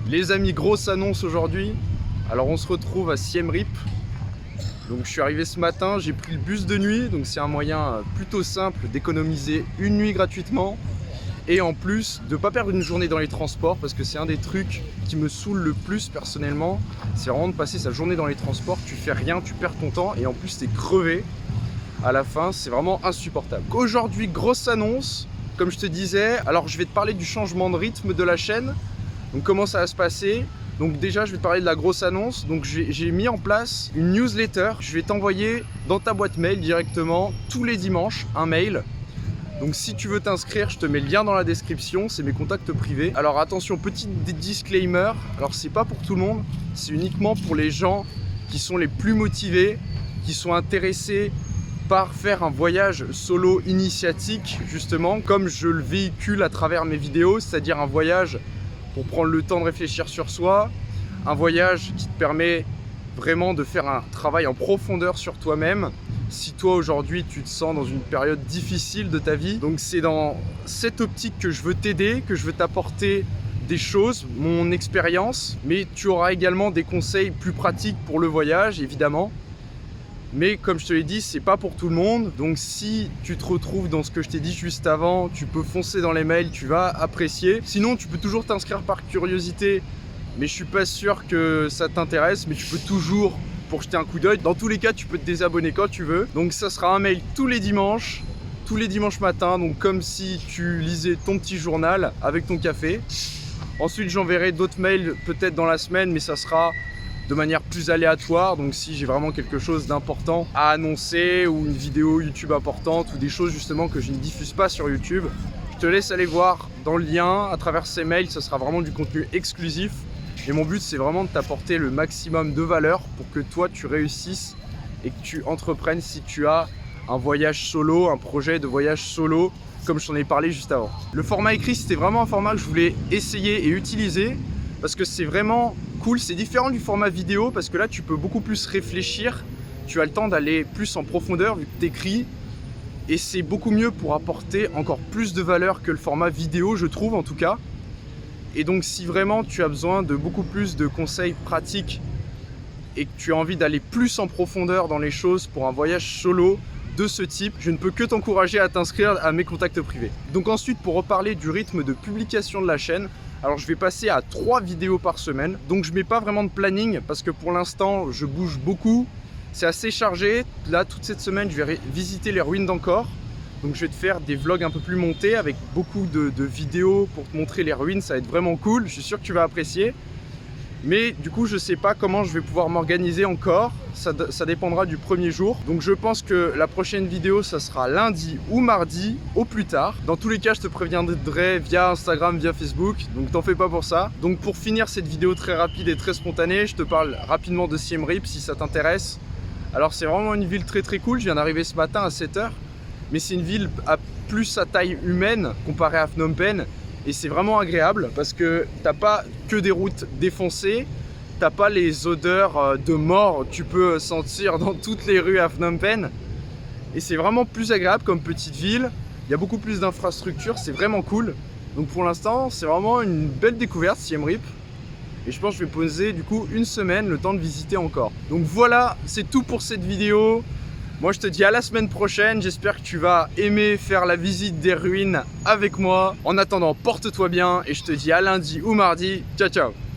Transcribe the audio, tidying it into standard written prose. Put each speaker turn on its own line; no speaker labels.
Les amis, grosse annonce aujourd'hui. Alors on se retrouve à Siem Reap. Donc je suis arrivé ce matin, j'ai pris le bus de nuit, donc c'est un moyen plutôt simple d'économiser une nuit gratuitement et en plus de ne pas perdre une journée dans les transports, parce que c'est un des trucs qui me saoule le plus personnellement, c'est vraiment de passer sa journée dans les transports, tu fais rien, tu perds ton temps et en plus t'es crevé à la fin, c'est vraiment insupportable. Aujourd'hui, grosse annonce, comme je te disais, alors je vais te parler du changement de rythme de la chaîne. Donc comment ça va se passer? Donc déjà je vais te parler de la grosse annonce. Donc j'ai mis en place une newsletter. Je vais t'envoyer dans ta boîte mail directement tous les dimanches un mail. Donc si tu veux t'inscrire, je te mets le lien dans la description, c'est mes contacts privés. Alors attention, petit disclaimer, alors c'est pas pour tout le monde, c'est uniquement pour les gens qui sont les plus motivés, qui sont intéressés par faire un voyage solo initiatique, justement, comme je le véhicule à travers mes vidéos, c'est-à-dire un voyage pour prendre le temps de réfléchir sur soi, un voyage qui te permet vraiment de faire un travail en profondeur sur toi-même. Si toi aujourd'hui tu te sens dans une période difficile de ta vie, donc c'est dans cette optique que je veux t'aider, que je veux t'apporter des choses, mon expérience, mais tu auras également des conseils plus pratiques pour le voyage évidemment. Mais comme je te l'ai dit, c'est pas pour tout le monde. Donc si tu te retrouves dans ce que je t'ai dit juste avant, tu peux foncer dans les mails, tu vas apprécier. Sinon, tu peux toujours t'inscrire par curiosité, mais je suis pas sûr que ça t'intéresse. Mais tu peux toujours, pour jeter un coup d'œil, dans tous les cas, tu peux te désabonner quand tu veux. Donc ça sera un mail tous les dimanches matin. Donc comme si tu lisais ton petit journal avec ton café. Ensuite, j'enverrai d'autres mails peut-être dans la semaine, mais ça sera de manière plus aléatoire, donc si j'ai vraiment quelque chose d'important à annoncer ou une vidéo YouTube importante ou des choses justement que je ne diffuse pas sur YouTube, je te laisse aller voir dans le lien à travers ces mails, ça sera vraiment du contenu exclusif et mon but c'est vraiment de t'apporter le maximum de valeur pour que toi tu réussisses et que tu entreprennes si tu as un voyage solo, un projet de voyage solo comme je t'en ai parlé juste avant. Le format écrit c'était vraiment un format que je voulais essayer et utiliser parce que c'est vraiment cool, c'est différent du format vidéo parce que là tu peux beaucoup plus réfléchir, tu as le temps d'aller plus en profondeur vu que tu écris et c'est beaucoup mieux pour apporter encore plus de valeur que le format vidéo je trouve en tout cas. Et donc si vraiment tu as besoin de beaucoup plus de conseils pratiques et que tu as envie d'aller plus en profondeur dans les choses pour un voyage solo de ce type, je ne peux que t'encourager à t'inscrire à mes contacts privés. Donc ensuite pour reparler du rythme de publication de la chaîne, alors je vais passer à 3 vidéos par semaine, donc je mets pas vraiment de planning parce que pour l'instant je bouge beaucoup, c'est assez chargé. Là toute cette semaine je vais visiter les ruines d'Angkor, donc je vais te faire des vlogs un peu plus montés avec beaucoup de vidéos pour te montrer les ruines, ça va être vraiment cool, je suis sûr que tu vas apprécier. Mais du coup je sais pas comment je vais pouvoir m'organiser encore, ça dépendra du premier jour. Donc je pense que la prochaine vidéo ça sera lundi ou mardi au plus tard. Dans tous les cas je te préviendrai via Instagram, via Facebook, donc t'en fais pas pour ça. Donc pour finir cette vidéo très rapide et très spontanée, je te parle rapidement de Siem Reap si ça t'intéresse. Alors c'est vraiment une ville très cool, je viens d'arriver ce matin à 7 h, mais c'est une ville plus à taille humaine comparée à Phnom Penh. Et c'est vraiment agréable parce que t'as pas que des routes défoncées, t'as pas les odeurs de mort que tu peux sentir dans toutes les rues à Phnom Penh. Et c'est vraiment plus agréable comme petite ville, il y a beaucoup plus d'infrastructures, c'est vraiment cool. Donc pour l'instant, c'est vraiment une belle découverte Siem Reap. Et je pense que je vais poser du coup une semaine le temps de visiter encore. Donc voilà, c'est tout pour cette vidéo. Moi je te dis à la semaine prochaine, j'espère que tu vas aimer faire la visite des ruines avec moi. En attendant, porte-toi bien et je te dis à lundi ou mardi. Ciao ciao.